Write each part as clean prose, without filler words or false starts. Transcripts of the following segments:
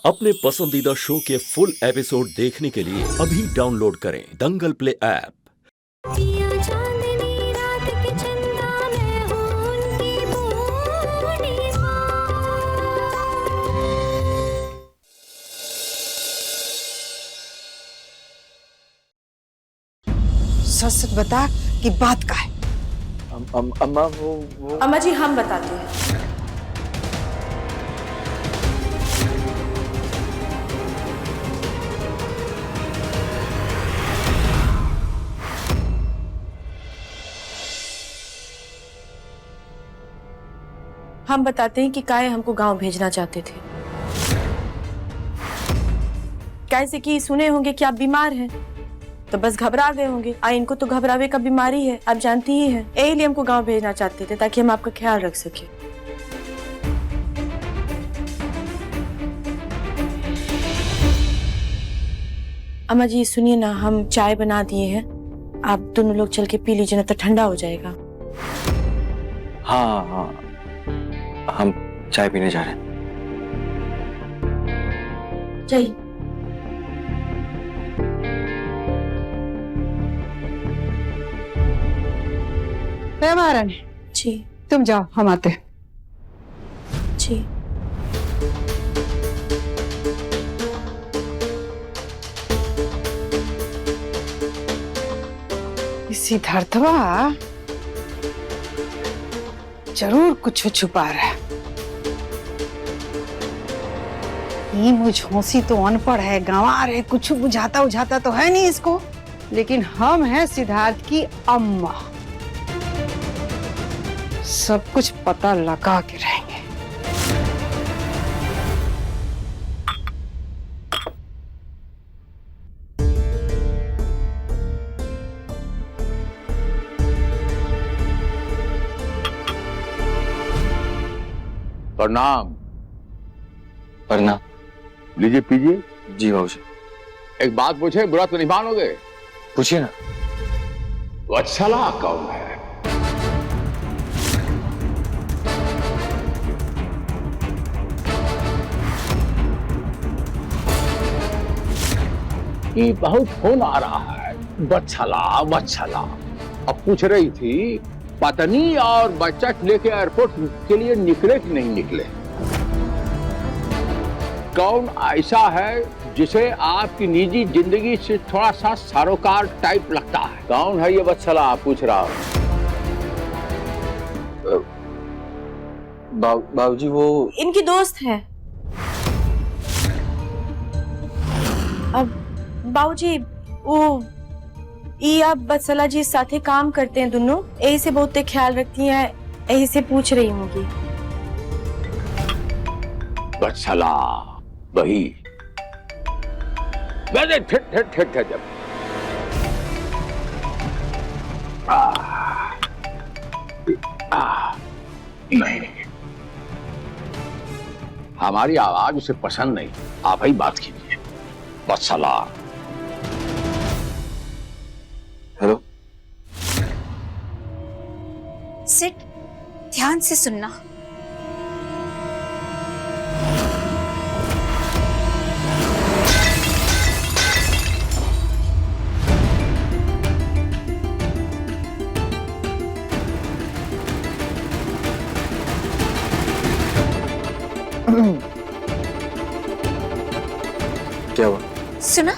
अपने पसंदीदा शो के फुल एपिसोड देखने के लिए अभी डाउनलोड करें दंगल प्ले ऐप। सच सच बता कि बात का है। अम्मा वो अम्मा जी हम बताते हैं। हम बताते हैं कि काय हमको गांव भेजना चाहते थे। कैसे कि सुने होंगे कि आप बीमार हैं तो बस घबरा गए होंगे। इनको तो घबरावे का बीमारी है, आप जानती ही हैं। यही लिए हमको गांव भेजना चाहते थे ताकि हम आपका ख्याल रख सके। अम्मा जी सुनिए ना, हम चाय बना दिए हैं, आप दोनों लोग चल के पी लीजिए ना तो ठंडा हो जाएगा। हाँ हाँ, हम चाय पीने जा रहे हैं। चाहिए महारानी जी तुम जाओ, हम आते हैं। जी सिद्धार्थवा जरूर कुछ छुपा रहा है। ये मुझौसी तो अनपढ़ है, गंवार है, कुछ बुझाता उझाता तो है नहीं इसको। लेकिन हम हैं सिद्धार्थ की अम्मा, सब कुछ पता लगा के रहेंगे। प्रणाम। प्रणाम। लीजिए पीजिए। जी बाबूजी। एक बात पूछे, बुरा तो नहीं मानोगे? पूछिए ना। वत्सला कौन है? ये बहुत फोन आ रहा है, वत्सला वत्सला। अब पूछ रही थी पत्नी और बच्चा लेके एयरपोर्ट के लिए निकले कि नहीं निकले। कौन ऐसा है जिसे आपकी निजी जिंदगी से थोड़ा सा सरोकार टाइप लगता है? कौन है ये वत्सला आप पूछ रहा हूं? बाबूजी वो इनकी दोस्त है। अब बाबूजी वो ये आप बत्सला जी साथे काम करते हैं दोनों, यही से बहुत ख्याल रखती हैं, यही से पूछ रही होंगी। वत्सला वही। वैसे ठिठ जब नहीं, हमारी आवाज उसे पसंद नहीं, आप ही बात कीजिए। वत्सला। हेलो। सिट, ध्यान से सुनना। क्या हुआ? सुना?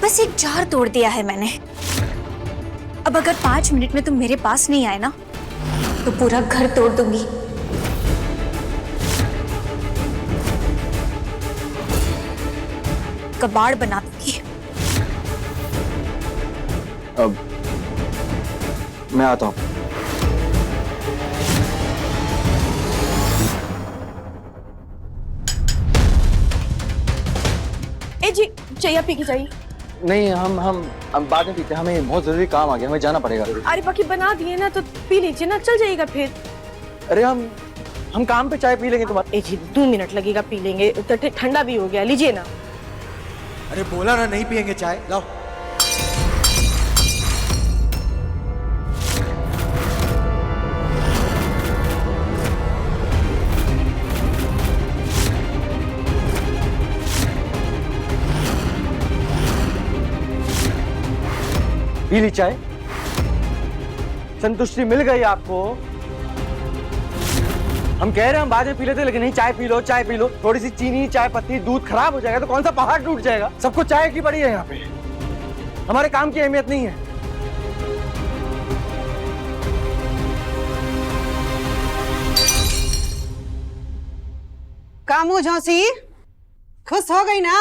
बस एक जार तोड़ दिया है मैंने। अब अगर 5 मिनट में तुम मेरे पास नहीं आए ना तो पूरा घर तोड़ दूंगी। कबाड़ बना दूंगी। अब मैं आता हूँ। ए जी चाहिए पी की चाहिए? नहीं, हम बाद में पीते हैं, हमें बहुत जरूरी काम आ गया, हमें जाना पड़ेगा। अरे बाकी बना दिए ना तो पी लीजिए ना, चल जाइएगा फिर। अरे हम काम पे चाय पी लेंगे तुम्हारे। ए जी 2 मिनट लगेगा, पी लेंगे, ठंडा भी हो गया, लीजिए ना। अरे बोला ना नहीं पियेंगे चाय, लाओ। पी ली चाय, संतुष्टि मिल गई आपको? हम कह रहे हैं हम बाद में पी लेते, लेकिन नहीं, चाय पी लो, चाय पी लो। थोड़ी सी चीनी, चाय पत्ती, दूध खराब हो जाएगा तो कौन सा पहाड़ टूट जाएगा? सबको चाय की पड़ी है यहाँ पे, हमारे काम की अहमियत नहीं है। कामू झौसी, खुश हो गई ना?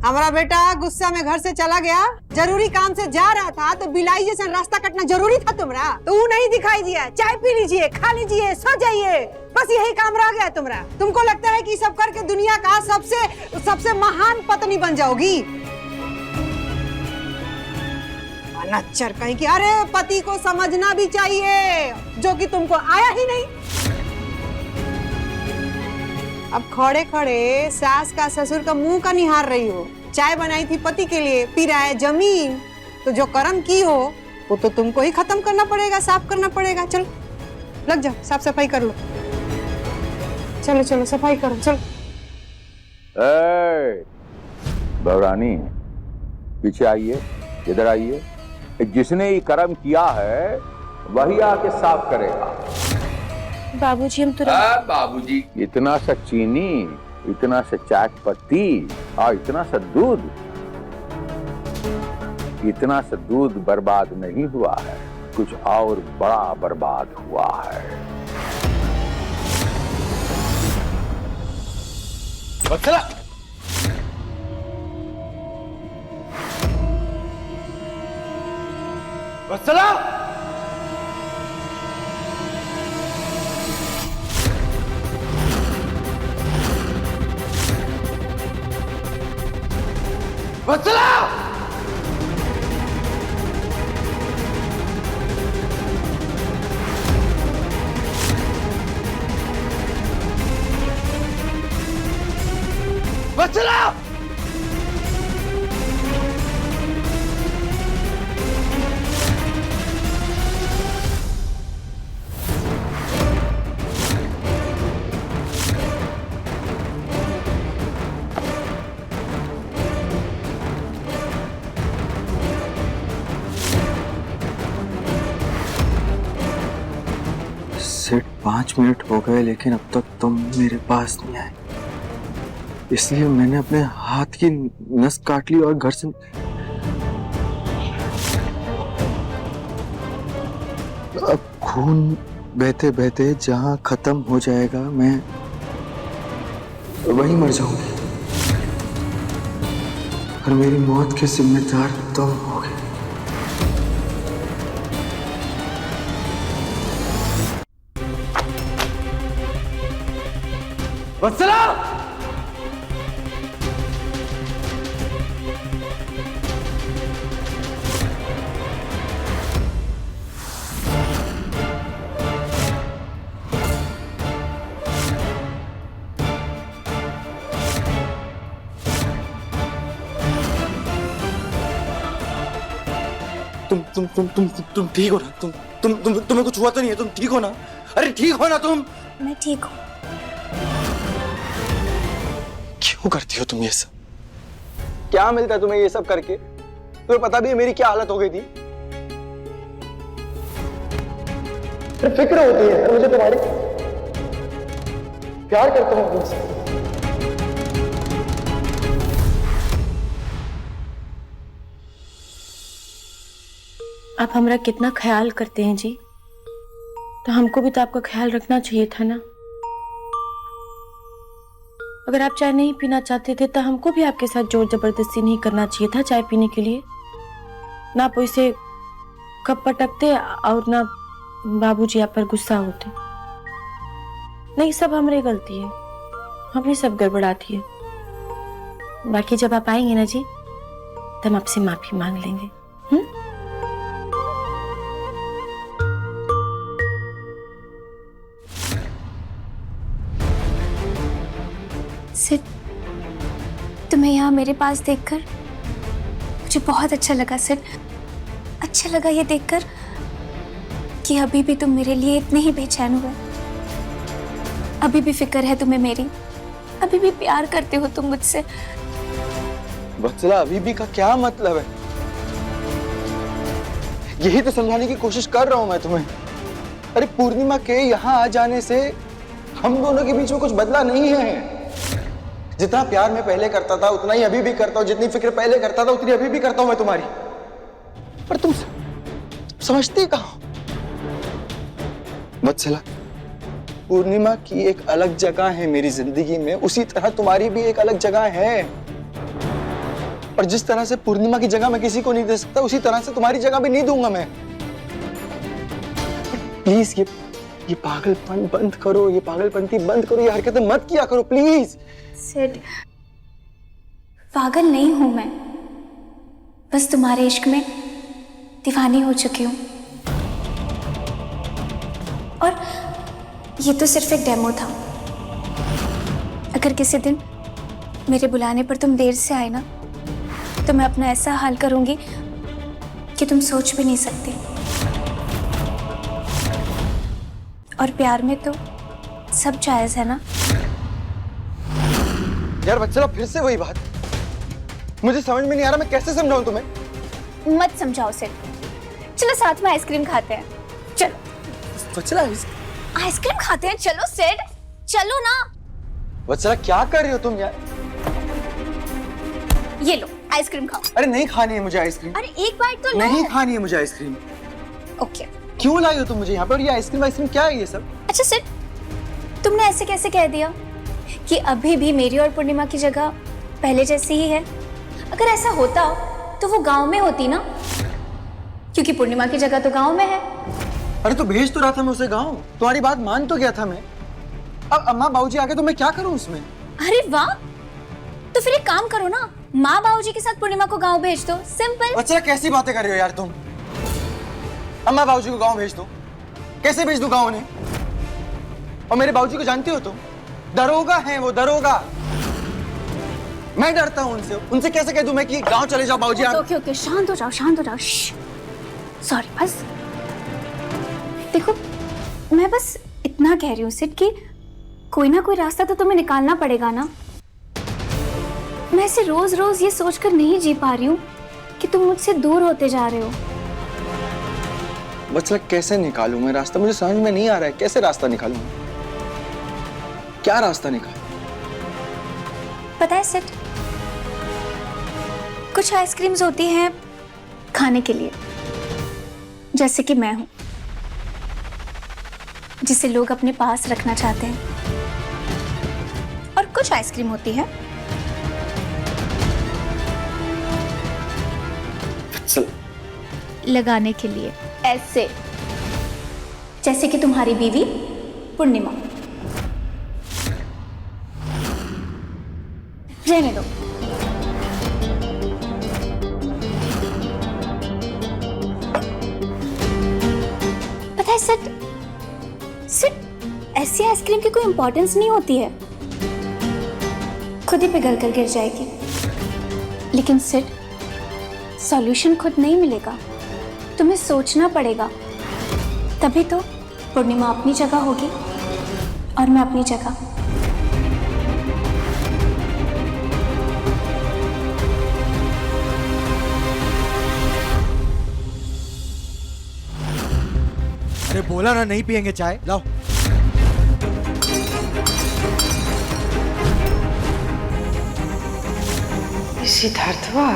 हमारा बेटा गुस्सा में घर से चला गया, जरूरी काम से जा रहा था तो बिलाई जैसा रास्ता कटना जरूरी था तुम्हारा, तो वो नहीं दिखाई दिया। चाय पी लीजिए, खा लीजिए, सो जाइए, बस यही काम रह गया तुम्हारा। तुमको लगता है कि सब करके दुनिया का सबसे महान पत्नी बन जाओगी? नच्चर कहीं की। अरे पति को समझना भी चाहिए, जो कि तुमको आया ही नहीं। अब खड़े खड़े सास का ससुर का मुंह का निहार रही हो। चाय बनाई थी पति के लिए, पी रहा है जमीन, तो जो कर्म की हो वो तो तुमको ही खत्म करना पड़ेगा, साफ करना पड़ेगा। चलो लग जाओ, साफ सफाई कर लो। चलो चलो सफाई करो, चलो। बहुरानी, पीछे आइए, इधर आइए। जिसने ये कर्म किया है वही आके साफ करेगा। बाबूजी हम तो बाबूजी, इतना सा चीनी, इतना सा चाय पत्ती और इतना सा दूध, इतना सा दूध बर्बाद नहीं हुआ है, कुछ और बड़ा बर्बाद हुआ है। वत्सला, वत्सला, वत्सला, वत्सला, सेठ 5 मिनट हो गए लेकिन अब तक तुम मेरे पास नहीं आए, इसलिए मैंने अपने हाथ की नस काट ली और घर से अब खून बहते बहते जहां खत्म हो जाएगा मैं वहीं मर जाऊंगी और मेरी मौत के जिम्मेदार तुम होगे। वत्सला, तुम ठीक हो ना? तुम्हें कुछ हुआ तो नहीं है? तुम ठीक हो ना? अरे ठीक हो ना तुम? मैं ठीक हूँ। क्यों करती हो तुम ये सब? क्या मिलता है तुम्हें ये सब करके? तुम्हें पता भी है मेरी क्या हालत हो गई थी? फिक्र होती है मुझे तुम्हारी, प्यार करता हूँ तुमसे। आप हमारा कितना ख्याल करते हैं जी, तो हमको भी तो आपका ख्याल रखना चाहिए था ना। अगर आप चाय नहीं पीना चाहते थे तो हमको भी आपके साथ जोर जबरदस्ती नहीं करना चाहिए था चाय पीने के लिए। ना आप इसे कब पटकते और ना बाबूजी आप पर गुस्सा होते। नहीं, सब हमारी गलती है, हमने सब गड़बड़ाती है। बाकी जब आप आएंगे ना जी तो हम आपसे माफी मांग लेंगे। सिड, तुम्हें यहाँ मेरे पास देखकर मुझे बहुत अच्छा लगा सिड। अच्छा लगा ये देखकर कि अभी भी तुम मेरे लिए इतने ही बेचैन हुए, अभी भी फिक्र है तुम्हें मेरी, अभी भी प्यार करते हो तुम मुझसे। वत्सला, अभी भी का क्या मतलब है? यही तो समझाने की कोशिश कर रहा हूं मैं तुम्हें। अरे पूर्णिमा के यहाँ आ जाने से हम दोनों के बीच में कुछ बदला नहीं है। जितना प्यार मैं पहले करता था उतना ही अभी भी करता हूँ, जितनी फिक्र पहले करता था उतनी अभी भी करता हूँ मैं तुम्हारी। पर तुम समझती कहाँ हो? वत्सला, पूर्णिमा की एक अलग जगह है मेरी जिंदगी में, उसी तरह तुम्हारी भी एक अलग जगह है। और जिस तरह से पूर्णिमा की जगह मैं किसी को नहीं दे सकता, उसी तरह से तुम्हारी जगह भी नहीं दूंगा मैं। प्लीज ये पागलपन बंद करो, ये पागलपंती बंद करो, ये हरकतें मत किया करो प्लीज। सिड, पागल नहीं हूं मैं, बस तुम्हारे इश्क में दीवानी हो चुकी हूं। और ये तो सिर्फ एक डेमो था। अगर किसी दिन मेरे बुलाने पर तुम देर से आए ना, तो मैं अपना ऐसा हाल करूंगी कि तुम सोच भी नहीं सकते। और प्यार में तो सब जायज है ना। यार वत्सला, फिर से वही बात। मुझे समझ में नहीं आ रहा, मैं कैसे समझाऊं तुम्हें? मत समझाओ सिड, चलो साथ में आइसक्रीम खाते हैं। चलो वत्सला, आइसक्रीम खाते हैं, चलो सिड, चलो ना। वत्सला क्या कर रही हो तुम यार? ये लो आइसक्रीम खाओ। अरे नहीं खानी है मुझे आइसक्रीम। अरे एक बाइट तो लो। नहीं खानी है मुझे आइसक्रीम। ओके। क्यों लाई हो तुम मुझे यहाँ पर? ये आइसक्रीम क्या है ये सब? अच्छा सिड, तुमने ऐसे कैसे कह दिया कि अभी भी मेरी और पूर्णिमा की जगह पहले जैसी ही है? अगर ऐसा होता तो वो गांव में होती ना, क्योंकि पूर्णिमा की जगह तो गांव में है। अरे तो भेज तो रहा था मैं उसे गाँव, तुम्हारी बात मान तो गया था मैं। अब अम्मा बाबूजी आ गए तो मैं क्या करूँ उसमें? अरे वाह, तो फिर एक काम करो ना, माँ बाबूजी के साथ पूर्णिमा को गांव भेज दो, सिंपल। अच्छा कैसी बातें कर रही हो यार तुम? अम्मा बाबूजी को गांव भेज दो? कैसे भेज दूं गांव ने? और मेरे बाबूजी को जानती हो तुम? दरोगा है वो, दरोगा। मैं डरता हूं उनसे। उनसे कैसे कह दूं मैं कि गांव चले जाओ बाबूजी? ओके ओके, शांत हो जाओ, शांत हो जाओ। सॉरी, बस देखो, मैं बस इतना कह रही हूँ सिड कि कोई ना कोई रास्ता तो तुम्हें निकालना पड़ेगा ना। मैं ऐसे रोज रोज ये सोचकर नहीं जी पा रही हूँ कि तुम मुझसे दूर होते जा रहे हो। वत्सला कैसे निकालूं मैं रास्ता? मुझे समझ में नहीं आ रहा है, कैसे रास्ता निकालूं? क्या रास्ता निकालूं? पता है सिड, कुछ आइसक्रीम्स होती हैं खाने के लिए, जैसे कि मैं हूं, जिसे लोग अपने पास रखना चाहते हैं। और कुछ आइसक्रीम होती है लगाने के लिए, ऐसे, जैसे कि तुम्हारी बीवी पूर्णिमा। रहने दो। पता है सिड, ऐसी आइसक्रीम की कोई इंपॉर्टेंस नहीं होती है, खुद ही पिघल कर गिर जाएगी। लेकिन सिड, सॉल्यूशन खुद नहीं मिलेगा, तुम्हें सोचना पड़ेगा। तभी तो पूर्णिमा अपनी जगह होगी और मैं अपनी जगह। अरे बोला ना नहीं पियेंगे चाय, लाओ। सिद्धार्थवा,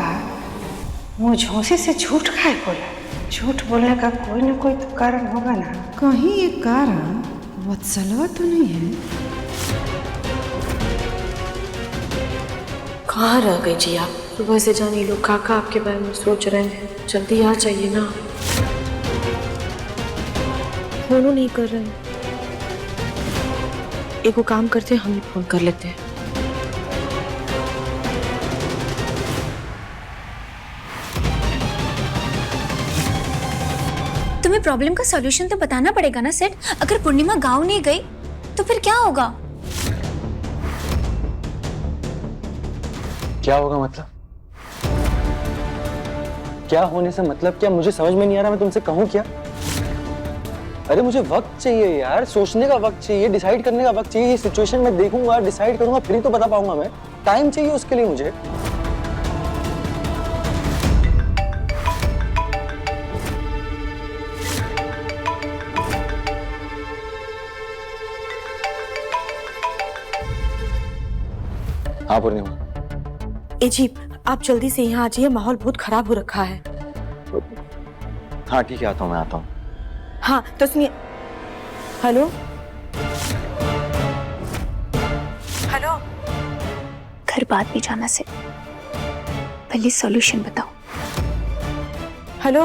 मुझे से झूठ काहे बोला? झूठ बोलने का कोई ना कोई तो कारण होगा ना। कहीं एक कारण वत्सलवा तो नहीं है? कहाँ रह गई जी आप? सुबह से जाने लोग काका आपके बारे में सोच रहे हैं, जल्दी आ जाइए ना। फोन नहीं कर रहे हैं। एक काम करते हैं, हम ही फोन कर लेते हैं। तुम्हें प्रॉब्लम का सॉल्यूशन तो बताना पड़ेगा ना सेठ। अगर पूर्णिमा गांव नहीं गई तो फिर क्या होगा? क्या होगा मतलब? क्या होने से मतलब क्या? मुझे समझ में नहीं आ रहा, मैं तुमसे कहूं क्या? अरे मुझे वक्त चाहिए यार, सोचने का वक्त चाहिए, डिसाइड करने का वक्त चाहिए। ये सिचुएशन मैं देखूंगा, डिसाइड करूंगा, फिर ही तो बता पाऊंगा मैं। टाइम चाहिए उसके लिए मुझे। हाँ पूर्णिमा। ए जी, आप जल्दी से यहाँ आ जाइए, माहौल बहुत खराब हो रखा है। हाँ ठीक है, आता हूँ, मैं आता हूँ। हाँ तो सुनिए। Hello hello. घर बाद भी जाना सिड, पहले सॉल्यूशन बताओ। Hello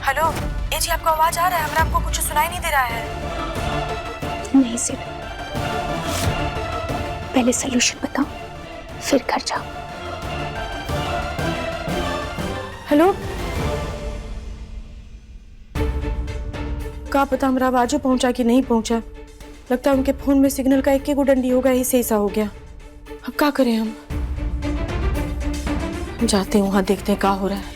hello. ए जी, आपको आवाज आ रहा है? हमको कुछ सुनाई नहीं दे रहा है। नहीं सिड, पहले सॉल्यूशन बताओ, फिर घर जाओ। हेलो, क्या पता हमारा आवाजो पहुंचा कि नहीं पहुंचा। लगता है उनके फोन में सिग्नल का एक डंडी होगा, इससे ऐसा हो गया। अब क्या करें हम जाते हैं वहां, देखते हैं क्या हो रहा है।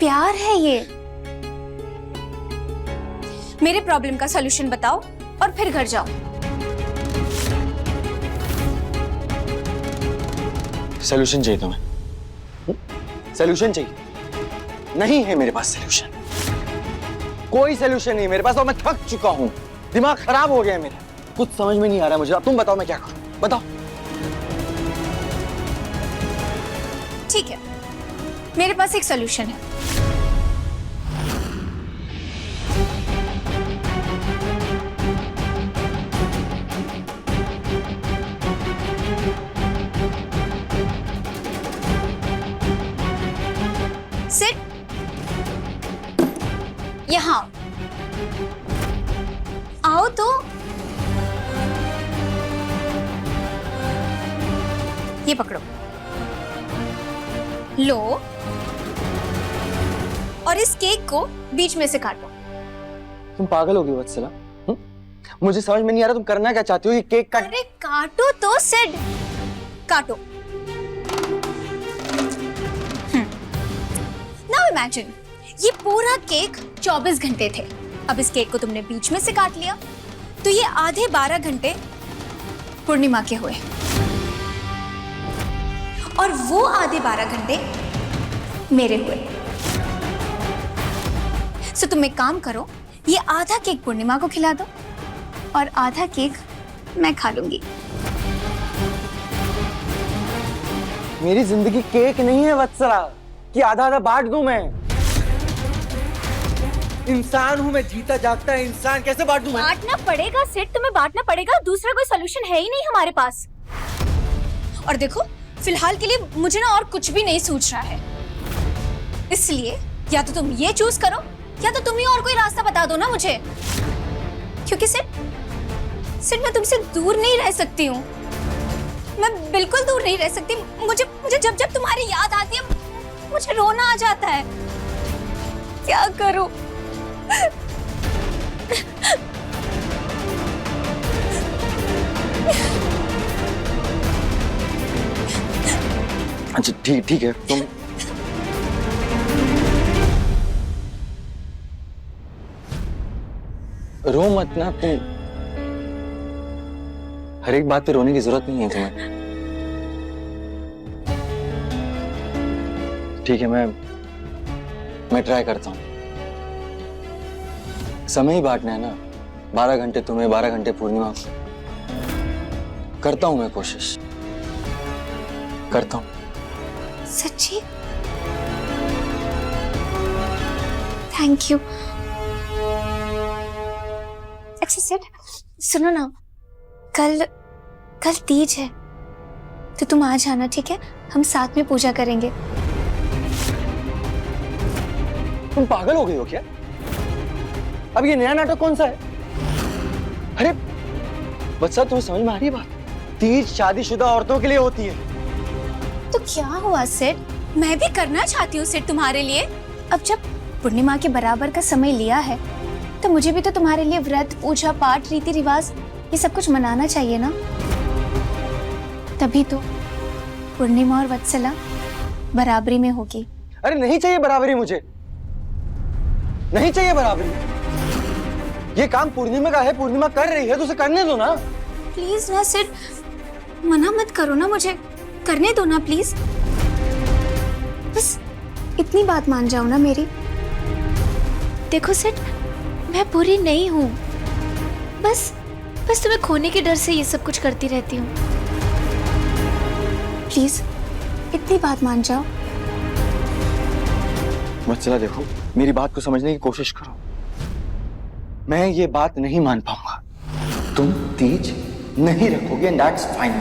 प्यार है ये। मेरे प्रॉब्लम का सॉल्यूशन बताओ और फिर घर जाओ। सॉल्यूशन चाहिए तुम्हें? सॉल्यूशन चाहिए? नहीं है मेरे पास सॉल्यूशन, कोई सॉल्यूशन नहीं मेरे पास। और मैं थक चुका हूं, दिमाग खराब हो गया है मेरा, कुछ समझ में नहीं आ रहा मुझे। अब तुम बताओ मैं क्या करूं, बताओ। ठीक है, मेरे पास एक सॉल्यूशन है। सिट, यहां आओ तो। ये पकड़ो, लो, और इस केक को बीच में से काटो। तुम पागल हो गई वत्सला? मुझे समझ में नहीं आ रहा तुम करना क्या चाहती हो। ये केक काट। अरे काटो तो सिड, काटो। नाउ इमेजिन, ये पूरा केक 24 घंटे थे। अब इस केक को तुमने बीच में से काट लिया, तो ये आधे 12 घंटे पूर्णिमा के हुए, और वो आधे 12 घंटे मेरे हुए। सो तुम एक काम करो, ये आधा केक पूर्णिमा को खिला दो और आधा केक मैं खा लूंगी। मेरी जिंदगी केक नहीं है वत्सला कि आधा आधा बांट दूं मैं। इंसान हूं मैं, जीता जागता इंसान, कैसे बांट दूं मैं? बांटना पड़ेगा सिड, तुम्हें बांटना पड़ेगा। दूसरा कोई सॉल्यूशन है ही नहीं हमारे पास। और देखो, फिलहाल के लिए मुझे ना और कुछ भी नहीं सूझ रहा है, इसलिए या तो तुम ये चूज करो या तो तुम ही और कोई रास्ता बता दो ना मुझे। क्योंकि सिड मैं तुमसे दूर नहीं रह सकती हूँ, मैं बिल्कुल दूर नहीं रह सकती। मुझे जब जब तुम्हारी याद आती है मुझे रोना आ जाता है। क्या करूं? अच्छा ठीक है, तुम रो मत ना, हर एक बात पे रोने की जरूरत नहीं है तुम्हें। ठीक है, मैं ट्राई करता हूँ। समय ही बांटना है ना, 12 घंटे तुम्हें, 12 घंटे पूर्णिमा को। करता हूँ मैं कोशिश, करता हूँ। सच्ची? Thank you. अच्छा सेठ, सुनो ना, कल तीज है तो तुम आ जाना, ठीक है? हम साथ में पूजा करेंगे। तुम पागल हो गई हो क्या? अब ये नया नाटक कौन सा है? अरे बच्चा, तुम्हें समझ में आ रही है बात? तीज शादीशुदा औरतों के लिए होती है। तो क्या हुआ सेठ, मैं भी करना चाहती हूँ सेठ तुम्हारे लिए। अब जब पूर्णिमा के बराबर का समय लिया है तो मुझे भी तो तुम्हारे लिए व्रत, पूजा पाठ, रीति रिवाज ये सब कुछ मनाना चाहिए ना। तभी तो पूर्णिमा और वत्सला बराबरी में होगी। अरे नहीं चाहिए बराबरी, मुझे नहीं चाहिए बराबरी। ये काम पूर्णिमा का है, पूर्णिमा कर रही है तो उसे करने दो ना। प्लीज ना सेठ, मना मत करो ना, मुझे करने दो ना प्लीज। बस इतनी बात मान जाओ ना मेरी। देखो सेठ, मैं बुरी नहीं हूँ, बस तुम्हें खोने के डर से ये सब कुछ करती रहती हूँ। प्लीज इतनी बात मान जाओ। वत्सला देखो, मेरी बात को समझने की कोशिश करो। मैं ये बात नहीं मान पाऊंगा। तुम तीज नहीं रखोगे एंड दैट्स फाइन।